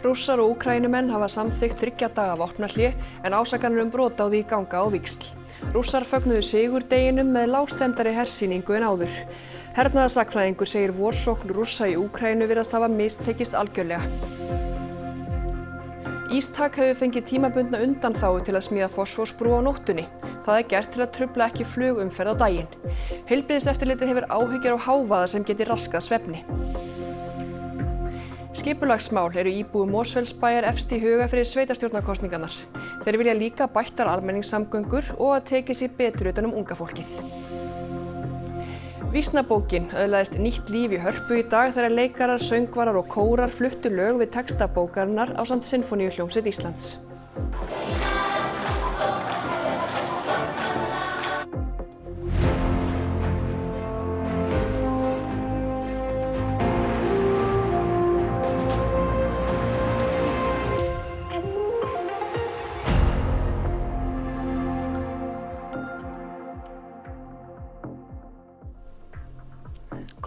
Rússar og Úkraínumenn hafa samþykkt 3 daga vopnahlé en ásakanir brot á því ganga á víxl. Rússar fögnuðu sigurdeginum með lágstemmdari hersýningu en áður. Hernaðarsagnfræðingur segir vorsókn Rússa í Úkraínu virðast hafa mistekist algjörlega. Ístak hefur fengið tímabundna undanþágu til að smíða fosfórsbrú á nóttunni. Það gert til að trufla ekki flugumferð á daginn. Heilbrigðiseftirlitið hefur áhyggjur á hávaða sem geti raskað svefni. Skipulagsmál eru íbúum Mosfellsbæjar efst í huga fyrir sveitarstjórnarkosningarnar. Þeir vilja líka bættar almenningssamgöngur og að tekið sér betur utan unga fólkið. Vísnabókin öðlaðist nýtt líf í Hörpu í dag þegar leikarar, söngvarar og kórar fluttu lög við texta bókarinnar ásamt Sinfóníuhljómsveit Íslands.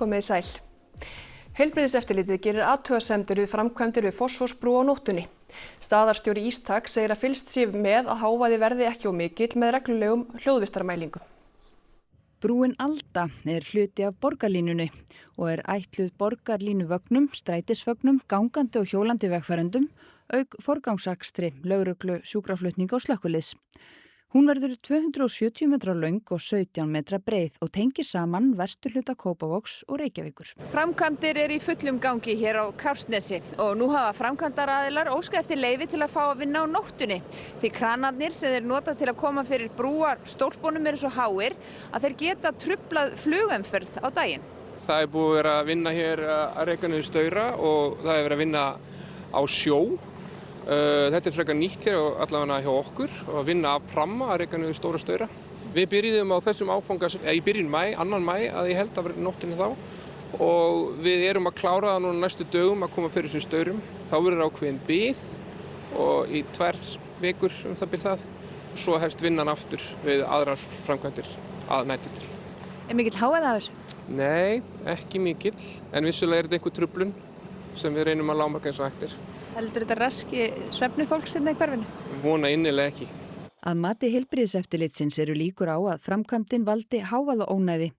Komið sæl. Heilbrigðiseftirlitið gerir athugasemdir við framkvæmdir við fosfórsbrú á nóttunni. Staðarstjóri Ístak segir að fylgst sé með að hávaði verði ekki of mikill með reglulegum hljóðvistarmælingum. Brúin Alda er hluti af borgarlínunni og er ætluð borgarlínuvögnum, strætisvögnum, gangandi og hjólandi vegfarendum, auk forgangsakstri, lögreglu, sjúkraflutninga og slökkviliðs. Hún verður 270 metra löng og 17 metra breið og tengir saman vesturhluta Kópavogs og Reykjavíkur. Framkvæmdir í fullum gangi hér á Kársnesi og nú hafa framkvæmdaraðilar óskað eftir leyfi til að fá að vinna á nóttunni. Því kranarnir sem þeir nota til að koma fyrir brúar stólpunum eru svo háir að þeir geta truflað flugumferð á daginn. Það búið að vera að vinna hér að reka niður staura og það verið að vinna á sjó. Þetta frekar nýtt hér allavega hjá okkur og að vinna af pramma að reka niður stóra staura. Við byrjuðum á þessum áfanga í byrjun maí, 2. maí að ég held að vera nóttinni þá og við erum að klára það núna næstu dögum að koma fyrir þessum staurum. Þá verður ákveðin bið og í 2 vikur það bil það. Svo hefst vinnan aftur við aðrar framkvæmdir að nætu til. Er mikill hávaði af þessu? Nei, ekki mikill, en vissulega þetta einhver truflun sem við reynum að lágmarka eins og hægt er. Heldur þetta raski svefni fólks hérna í hverfinu? Vona innilega ekki. Að mati heilbrigðiseftirlitsins eru líkur á að framkvæmdin valdi hávaðaónæði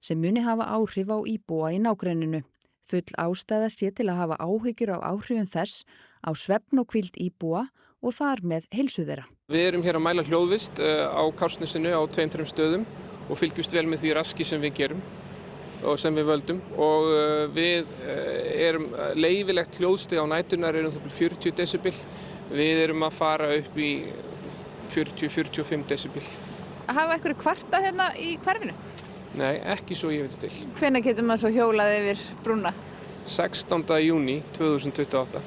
sem muni hafa áhrif á íbúa í nágrenninu. Full ástæða sé til að hafa áhyggjur af áhrifum þess á svefn og hvíld íbúa og þar með heilsu þeirra. Við erum hér að mæla hljóðvist á Kársnesinu á 2-3 stöðum og fylgjumst vel með því raski sem við gerum og sem við völdum og við erum leyfilegt hljóðstig á nætunar erum það 40 decibel. Við erum að fara upp í 40-45 decibel. Hafa einhverju kvartað hérna í hverfinu? Nei, ekki svo ég veit til. Hvenær getur maður svo hjólað yfir brúna? 16. júní 2028.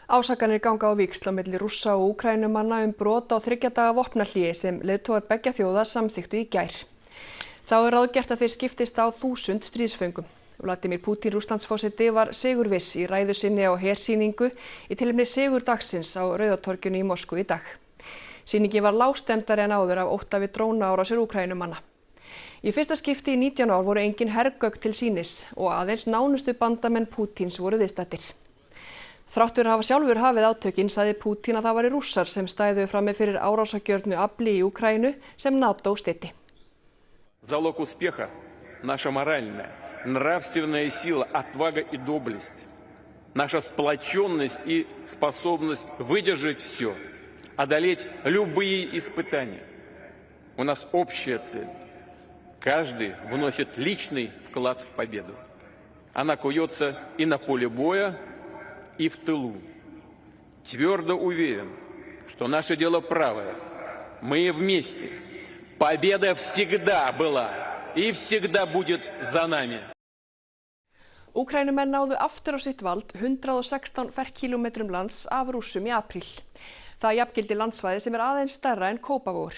Ásakanir ganga á víxl á milli Rússa og Úkraínumanna brot á 3 daga vopnahlé sem leiðtogar beggja þjóða samþykktu í gær. Þá er ráðgert að þeir skiptist á 1000 stríðsföngum. Vladimir Putin Rússlandsforseti var sigurviss í ræðu sinni á hersýningu í tilefni sigurdagsins á Rauðatorginu í Moskvu í dag. Sýningin var lágstemmdari en áður af ótta við drónaárásir Úkraínumanna. Í fyrsta skipti í 19 ár voru engin hergögn til sýnis og aðeins nánustu bandamenn Pútins voru viðstaddir. Þrátt fyrir að hafa sjálfur hafið átökin sagði Putin að það væri Rússar sem stæðu frammi fyrir árásagjörnu afli í Úkraínu sem NATO styddi. Залог успеха – наша моральная, нравственная сила, отвага и доблесть. Наша сплоченность и способность выдержать все, одолеть любые испытания. У нас общая цель. Каждый вносит личный вклад в победу. Она куется и на поле боя, и в тылу. Твердо уверен, что наше дело правое. Мы вместе. Победа всегда была и всегда будет за nami. Úkraínumenn náðu aftur á sitt vald 116 ferkílómetrum lands af Rússum í apríl. Það jafngildi landsvæði sem aðeins stærra en Kópavogur.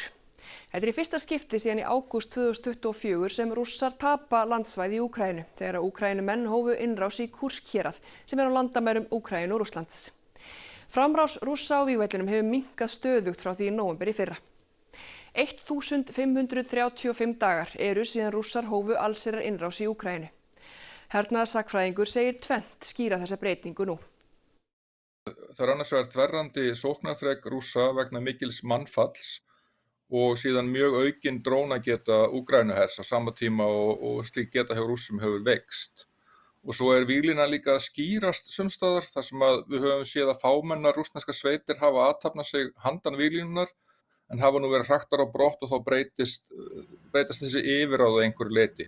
Þetta í fyrsta skipti síðan í ágúst 2024 sem Rússar tapa landsvæði í Úkraínu þegar Úkraínumenn hófu innrás í Kursk hérað sem á landamærum Úkraínu og Rússlands. Framrás Rússa á vígvellinum hefur minnkað stöðugt frá því í nóvember í fyrra. 1535 dagar eru síðan Rússar hófu allsherjar innrás í Úkraínu. Hernaðarsagnfræðingur segir tvennt skýra þessa breytingu nú. Það er annars vegar þverrandi sóknarþrek Rússa vegna mikils mannfalls og síðan mjög aukin drónageta Úkraínuhers á sama tíma og slík geta hjá Rússum hefur veikst. Og svo er víglínan líka að skýrast sumstaðar þar sem að við höfum séð að fámennar rússneska sveitir hafa athafnað sig handan víglínunar en hafa nú verið hraktar á brott og þá breytast þessi yfirráð á einhverju leyti.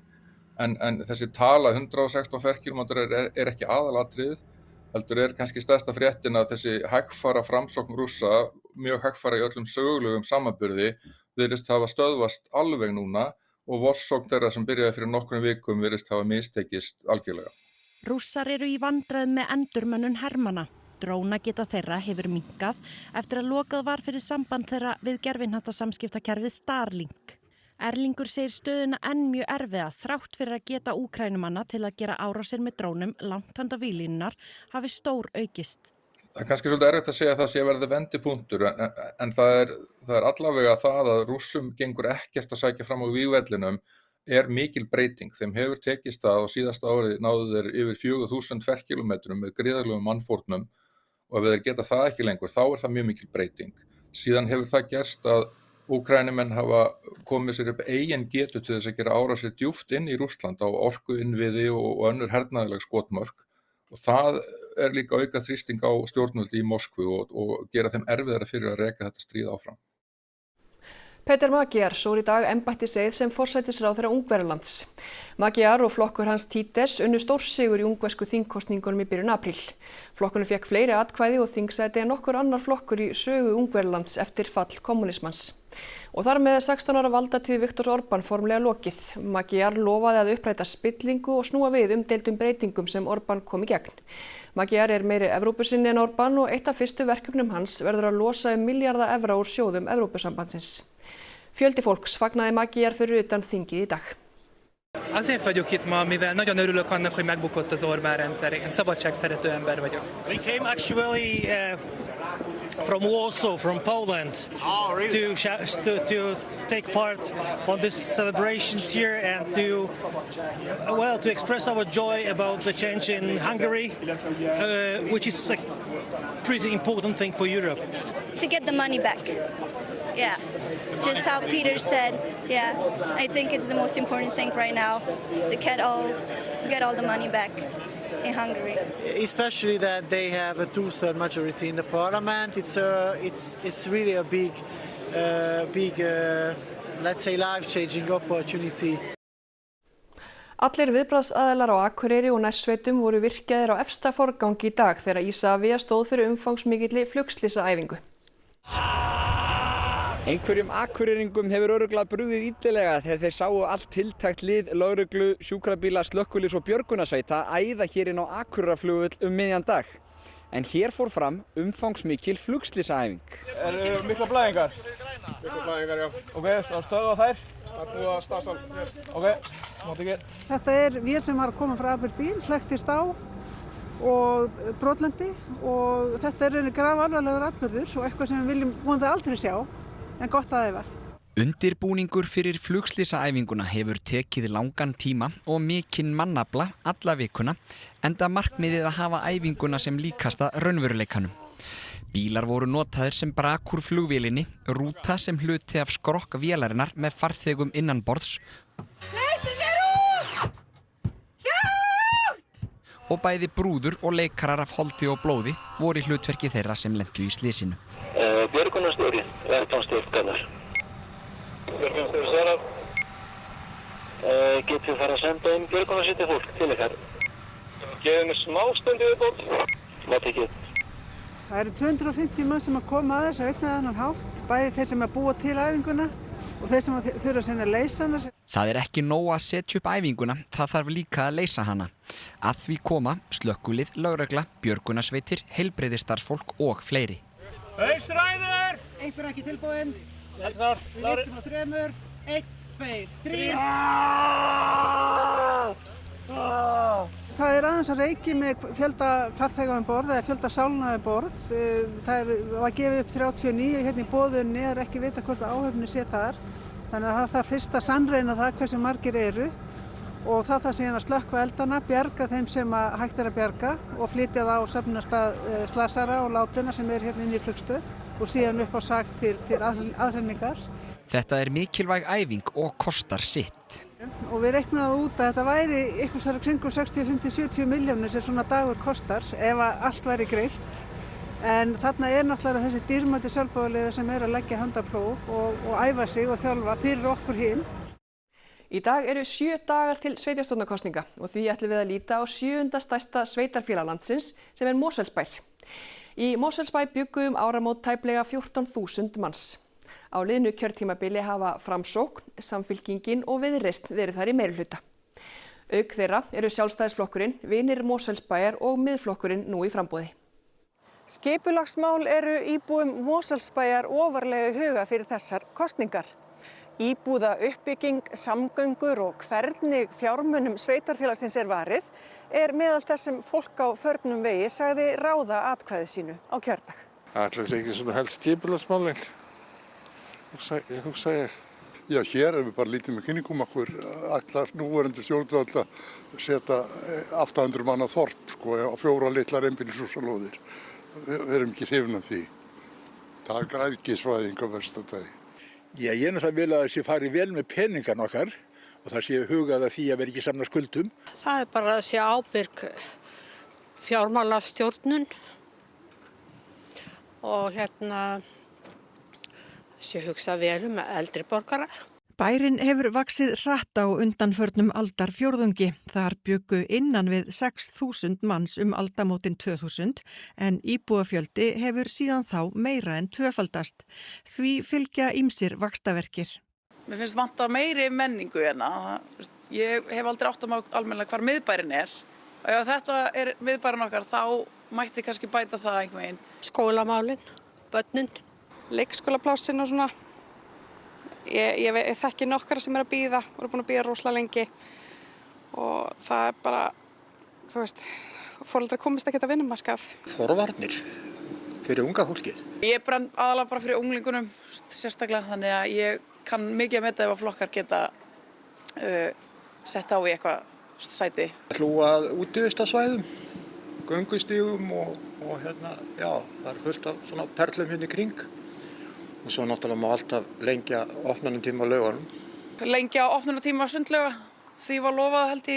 En þessi tala 116 ferkílómetrar er ekki aðalatriðið, heldur er kannski stærsta fréttin að þessi hægfara framsókn Rússa, mjög hægfara í öllum sögulegum samanburði, virðist hafa stöðvast alveg núna og vorsókn þeirra sem byrjaði fyrir nokkrum vikum virðist hafa mistekist algjörlega. Rússar eru í vandræðum með endurmönnun hermanna. Drónageta þeirra hefur minnkað eftir að lokað var fyrir samband þeirra við gervihnattarsamskiptakerfið Starlink. Erlingur segir stöðuna enn mjög erfiða þrátt fyrir að geta Úkraínumanna til að gera árásir með drónum langt handa víglínunnar hafi stór aukist. Það er kannski svolítið erfitt að segja að það sé að verða vendipunktur en það er allavega það að Rússum gengur ekkert að sækja fram á vígvellinum er mikil breyting. Þeim hefur tekist það og síðasta árið náðu þeir yfir 4.000 ferkílómetrum með gríðarlegum mannfórnum og ef þeir geta það ekki lengur þá er það mjög mikil breyting. Síðan hefur það gerst að Úkraínumenn hafa komið sér upp eigin getu til þess að gera árásir djúpt inn í Rússland á orkuinnviði og önnur hernaðarleg skotmörk og það er líka auka þrýsting á stjórnvöldi í Moskvu og gera þeim erfiðara fyrir að reka þetta stríð áfram. Peter Magyar sór í dag embættiseið sem forsætisráðherra Ungverjalands. Magyar og flokkur hans Fidesz unnu stórsigur í ungversku þingkosningunum í byrjun apríl. Flokkurinn fékk fleiri atkvæði og þingsæti en nokkur annar flokkur í sögu Ungverjalands eftir fall kommunismans. Og þar með 16 ára valdatíð Viktors Orbán formlega lokið. Magyar lofaði að uppræta spillingu og snúa við umdeildum breytingum sem Orbán kom í gegn. Magyar er meiri Evrópusinni en Orbán og eitt af fyrstu verkefnum hans verður að losa milljarða evra úr sjóðum Evrópusambandsins. Fjöldi fólks fagnaði Magyar fyrir utan þingið í dag. Azért vagyok itt ma, mivel nagyon örülök annak, hogy megbukott az Orbán rendszer. Én szabadságszerető ember vagyok. We came actually from Warsaw, from Poland, to take part on this celebrations here and to express our joy about the change in Hungary, which is a pretty important thing for Europe. To get the money back. Yeah, just how Peter said, yeah, I think it's the most important thing right now to get all the money back in Hungary. Especially that they have a two-third majority in the parliament. It's really a big, let's say, life-changing opportunity. Allir viðbragðsaðilar á Akureyri og nærsveitum voru virkjaðir á efsta forgangi í dag þegar Isavia stóð fyrir umfangsmikilli flugslysaæfingu. Einhverjum akureyringum hefur örugglega brugðið illilega þegar þeir sáu allt tiltækt lið lögreglu, sjúkrabíla, slökkviliðs og björgunarsveita æða hér inn á Akureyrarflugvöll miðjan dag. En hér fór fram umfangsmikil flugslysaæfing. Eru miklar blæðingar? Miklar blæðingar, já. Ok, stöðva þær? Það er búið að stasa. Ok, mátt ekki. Þetta er vél sem var að koma frá Aberdeen, hlektist á og brotlendi og þetta er grafalvarlegur atburður og eitthvað sem við viljum vonandi aldrei sjá. En gott að æfa. Undirbúningur fyrir flugslysaæfinguna hefur tekið langan tíma og mikinn mannafla alla vikuna, enda markmiðið að hafa æfinguna sem líkasta raunveruleikanum. Bílar voru notaðir sem brak úr flugvélinni, rúta sem hluti af skrokk vélarinnar með farþegum innanborðs og bæði brúður og leikarar af holdi og blóði voru í hlutverki þeirra sem lentu í slysinu. Björgunarstjóri, verðbánstjórn Gunnar. Björgunarstjóri svarar. Getum við fara að senda inn björgunarsveitar fólk til ykkar? Gefum við smá stund í viðbót. Mátt ekki. Það eru 250 mann sem að koma að þessu á einn eða annan hátt, bæði þeir sem að búa til æfinguna og þeir sem þurfa að sinna að leysa hana. Það er ekki nóg að setja upp æfinguna, það þarf líka að leysa hana. Að því koma slökkvilið, lögregla, björgunarsveitir, heilbrigðisstarfsfólk og fleiri. Hausræður! Einhver ekki tilbúinn. Við lyftum á 3, 1, 2, 3. Það er aðeins að reiki með fjölda farþega um borð eða fjölda sálna um borð. Það var gefið upp 39 hérna í boðunni, er ekki vita hvort áhöfnin sé þar. Þannig að það þarf fyrst að sannreyna það hversu margir eru og það þarf síðan að slökkva eldana, bjarga þeim sem hægt að bjarga og flytja það á söfnunarstað slasara og látinna sem hérna inn í flugstöð og síðan upp á sak til aðsendingar. Þetta er mikilvæg æfing og kostar sitt. Og við reiknum það út að þetta væri einhvers þar kringum 60, 50, 70 milljónir sem svona dagur kostar ef allt væri greitt. En þarna er náttúrulega þessi dýrmæti sjálfboðaliðar sem að leggja höndapróf og æfa sig og þjálfa fyrir okkur hin. Í dag eru 7 dagar til sveitarstjórnarkosninga og því ætlum við að líta á 7. stærsta sveitarfélag landsins sem er Mosfellsbær. Í Mosfellsbæ bjuggu áramót tæplega 14.000 manns. Á liðnu kjörtímabili hafa Framsókn, Samfylkingin og Viðreisn verið þar í meirihluta. Auk þeirra eru Sjálfstæðisflokkurinn, Vinir Mosfellsbæjar og Miðflokkurinn nú í framboði. Skipulagsmál eru íbúum Mosfellsbæjar ofarlega í huga fyrir þessar kosningar. Íbúða uppbygging, samgöngur og hvernig fjármunum sveitarfélagsins er varið er meðal þess sem fólk á förnum vegi sagði ráða atkvæði sínu á kjördag. Það er ekki svona helst skipulagsmálin. Ég hugsa ég. Já, hér erum við bara lítið með kynningum okkur allar núverandi stjórnvöld að setja 800 manna þorp á 4 litlar einbýlishúsalóðir. Við erum ekki hrifin af því. Það er græðgisvæðing á versta dagi. Já, ég er náttúrulega vil að það sé farið vel með peningan okkar og það sé hugað að því að vera ekki samna skuldum. Það er bara að sé ábyrg fjármálastjórnun og sé hugsa vel eldri borgara. Bærinn hefur vaxið hratt á undanförnum aldarfjórðungi. Þar bjuggu innan við 6.000 manns aldamótin 2000 en íbúafjöldi hefur síðan þá meira en tvöfaldast. Því fylgja ýmsir vaxtarverkir. Mér finnst vanta meiri menningu hérna. Ég hef aldrei átt að almennilega hvar miðbærinn er. Og ef þetta er miðbærinn okkar þá mætti kannski bæta það einhvern veginn. Skólamálin, börnin. Leikskólaplássin og svona. Ég þekki nokkra sem að bíða, voru búin að bíða rosalega lengi og það er bara, þú veist, foreldrar komist ekkert að vinnumarkað. Forvarnir fyrir unga fólkið. Ég brenn aðalega bara fyrir unglingunum sérstaklega þannig að ég kann mikið að meta ef að flokkar geta sett á í eitthvað sæti. Hlúa að útivistarsvæðum, göngustígum og já, það er fullt af svona perlum hérna í kring. Og svo náttúrulega má alltaf lengja opnunartíma á laugunum. Lengja opnunartíma á sundlauga. Því var lofað held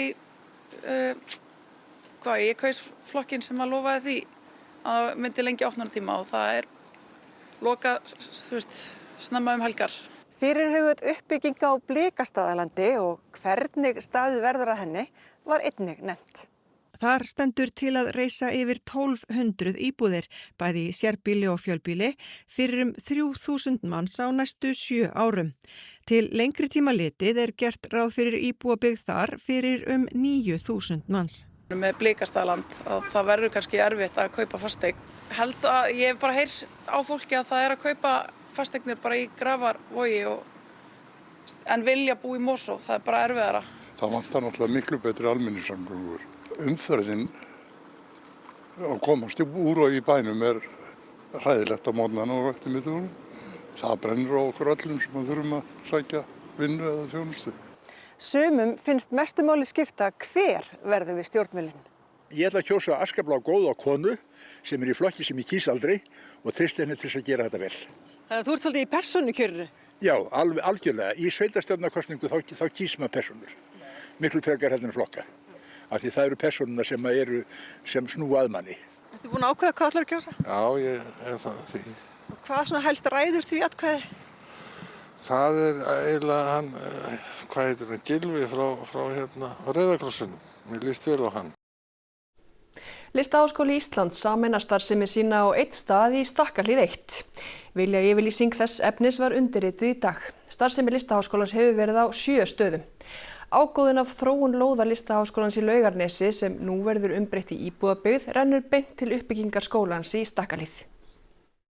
ég kaus flokkinn sem var lofaði því að myndi lengja opnunartíma og það er lokað, snemma helgar. Fyrirhuguð uppbygging á Blikastaðalandi og hvernig staðið verður að henni var einnig nefnt. Þar stendur til að reisa yfir 1200 íbúðir, bæði í sérbýli og fjölbýli, fyrir 3000 manns á næstu 7 árum. Til lengri tíma litið er gert ráð fyrir íbúabyggð þar fyrir 9000 manns. Með Blikastaðaland að það verður kannski erfitt að kaupa fasteign. Held að ég hef bara heyrt á fólki að það er að kaupa fasteignir bara í Grafarvogi en vilja búa í Mosó, það er bara erfiðara. Það vantar náttúrulega miklu betri almenningssamgöngur. Umferðin að komast úr og í bænum er hræðilegt á morgnana og eftirmiðdögunum. Það brennur á okkur öllum sem þurfum að sækja vinnu eða þjónustu. Sumum finnst mestu máli skipta hver verður við stjórnvölinn. Ég ætla að kjósa afskaplega góða konu sem er í flokki sem ég kýs aldrei og treysti henni til að gera þetta vel. Þannig að þú ert svolítið í persónukjörinu? Já, algjörlega. Í sveitarstjórnarkosningu þá kýs maður persónur. Miklu frekar heldur en flokka. Af því það eru persónuna sem snúa að manni. Ertu búin að ákveða hvað ætlar að kjósa? Já, ég hef það því. Og hvað svona helst ræður því atkvæði? Það er eiginlega hann, Gylfi frá Rauða krossinum. Mér líst vel á hann. Listaháskóli Íslands sameinar starfsemi sína á einn stað í Stakkahlíð 1. Viljayfirlýsing þess efnis var undirrituð í dag. Starfsemi Listaháskólans hefur verið á 7 stöðum. Ágóðinn af þróun lóða Listaháskólans í Laugarnesi sem nú verður umbreytt í íbúðabyggð rennur beint til uppbyggingar skólans í Stakkahlíð.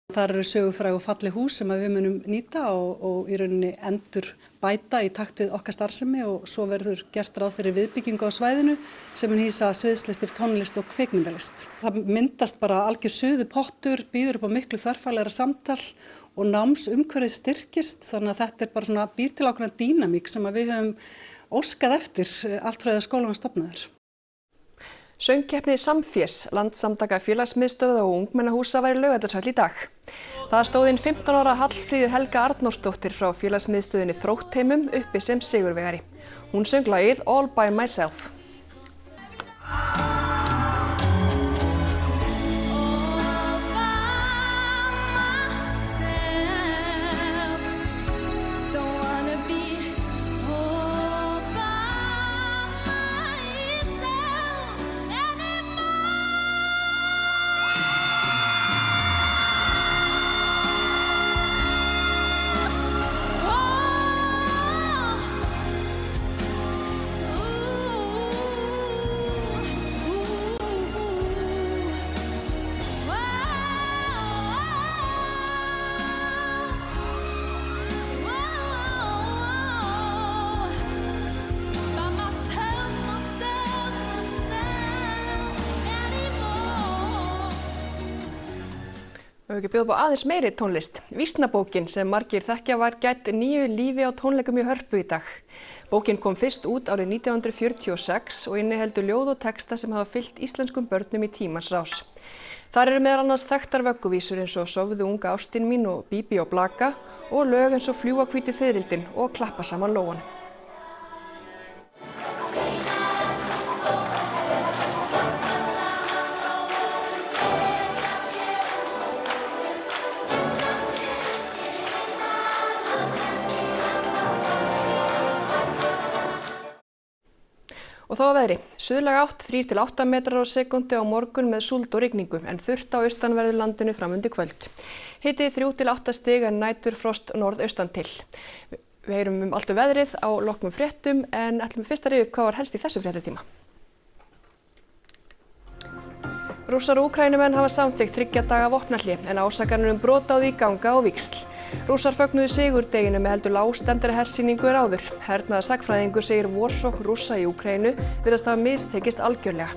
Þar eru sögufræg og falleg hús sem við munum nýta og í rauninni endur bæta í takt við okkar starfsemi og svo verður gert ráð fyrir viðbyggingu á svæðinu sem mun hýsa sviðslistir, tónlist og kvikmyndalist. Það myndast bara algjör suðupottur, býður upp á miklu þverfaglegra samtal og námsumhverfið styrkist þannig að þetta er bara svona býr til ákveðna dýnamík sem við höfum óskað eftir allt frá því að skólinn var stofnaður. Söngkeppni Samfés, Landssamtaka félagsmiðstöðva og ungmennahúsa var í Laugardalshöll í dag. Það stóð inn 15 ára Hallfríður Helga Arnórsdóttir frá félagsmiðstöðinni Þróttheimum uppi sem sigurvegari. Hún söng lagið All by Myself. Við ekki bjóða upp á aðeins meiri tónlist. Vísnabókin sem margir þekkja var gædd nýju lífi á tónleikum í Hörpu í dag. Bókin kom fyrst út árið 1946 og inniheldur ljóð og texta sem hafa fylgt íslenskum börnum í tímans rás. Þar eru meðal annars þekktar vögguvísur eins og Sofðu unga ástin mín og Bíbí og Blaka og lög eins og Fljúga hvítu fiðrildin og Klappa saman lóan. Og þá að veðri. Suðlæg átt 3–8 metrar á sekúndu á morgun með súld og rigningu en þurrt á austanverðu landinu framundir kvöld. Hiti 3–8 stig en næturfrost norðaustan til. Við heyrum allt veðrið á loknum fréttum en ætlum fyrst að rifja upp hvað var helst í þessu fréttatíma. Rússar og Úkraínumenn hafa samþykkt 3 daga vopnahlé en ásakanir brot á því ganga á víxl. Rússar fögnuðu sigurdeginu með heldur lágstemmdari hersýningu áður. Hernaðar sagnfræðingur segir vorsókn Rússa í Úkraínu virðast hafa mistekist algjörlega.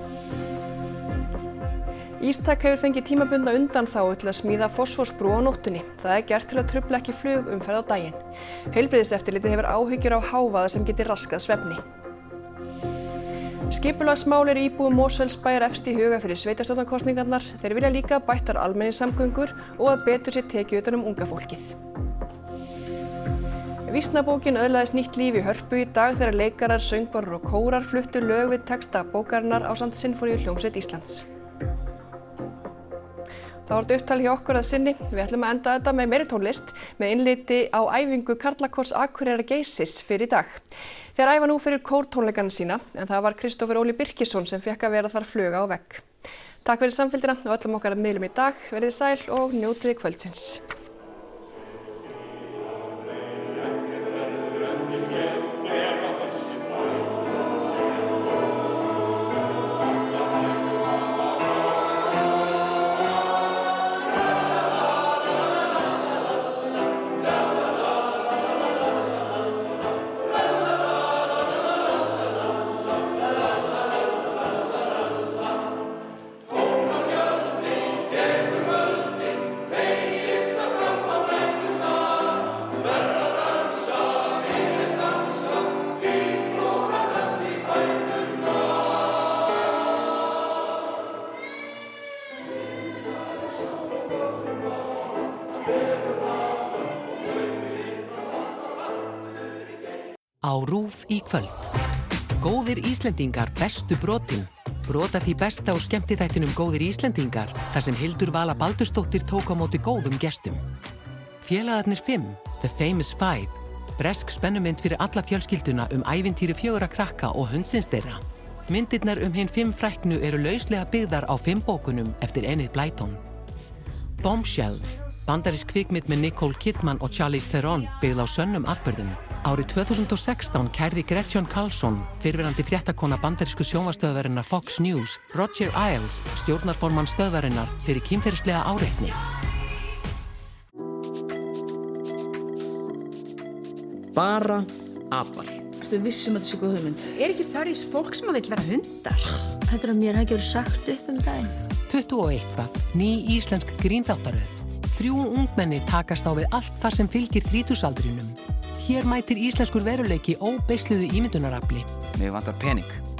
Ístak hefur fengið tímabundna undanþágu til að smíða fosfórsbrú á nóttunni. Það er gert til að trufla ekki flugumferð á daginn. Heilbrigðiseftirlitið hefur áhyggjur á hávaða sem geti raskað svefni. Skipulagsmál eru íbúum Mosfellsbæjar efst í huga fyrir sveitarstjórnarkosningarnar. Þeir vilja líka bættar almenningssamgöngur og að betur sé tekið utan unga fólkið. Vísnabókin öðlaðist nýtt líf í Hörpu í dag þegar leikarar, söngvarar og kórar fluttu lög við texta bókarinnar ásamt Sinfóníuhljómsveit Íslands. Það var upptal hjá okkur að sinni. Við ætlum að enda þetta með meiri tónlist með innliti á æfingu Karlakórs Akureyrar Geysis fyrir í dag. Þeir æfa nú fyrir kórtónleikana sína en það var Kristófer Óli Birkisson sem fékk að vera þar fluga á vegg. Takk fyrir samfylgdina og öllum okkar að miðlum í dag. Verið sæl og njótið kvöldsins. Á RÚV í kvöld. Góðir Íslendingar bestu brotin. Brota því besta úr skemmtiþættinum Góðir Íslendingar þar sem Hildur Vala Baldursdóttir tók á móti góðum gestum. Félagarnir 5, The Famous Five. Bresk spennumynd fyrir alla fjölskylduna ævintýri 4 krakka og hundsins þeirra. Myndirnar hin 5 fræknu eru lauslega byggðar á 5 bókunum eftir Enid Blyton. Bombshell. Bandarísk kvikmynd með Nicole Kidman og Charlize Theron byggð á sönnum atburðum. Árið 2016 kærði Gretchen Carlson, fyrrverandi fréttakona bandarísku sjónvarpsstöðvarinnar Fox News, Roger Ailes, stjórnarformann stöðvarinnar, fyrir kynferðislega áreitni. Bara apar. Ertu vissum að þetta sé góð hugmynd? Er ekki þar í fólk sem vill vera hundar? Heldur að mér hafi verið sagt upp daginn? 21, ný íslensk grínþáttaröð. 3 ungmenni takast á við allt þar sem fylgir þrítugsaldrinum. Hér mætir íslenskur veruleiki óbeisluðu ímyndunarafli. Mig vantar pening.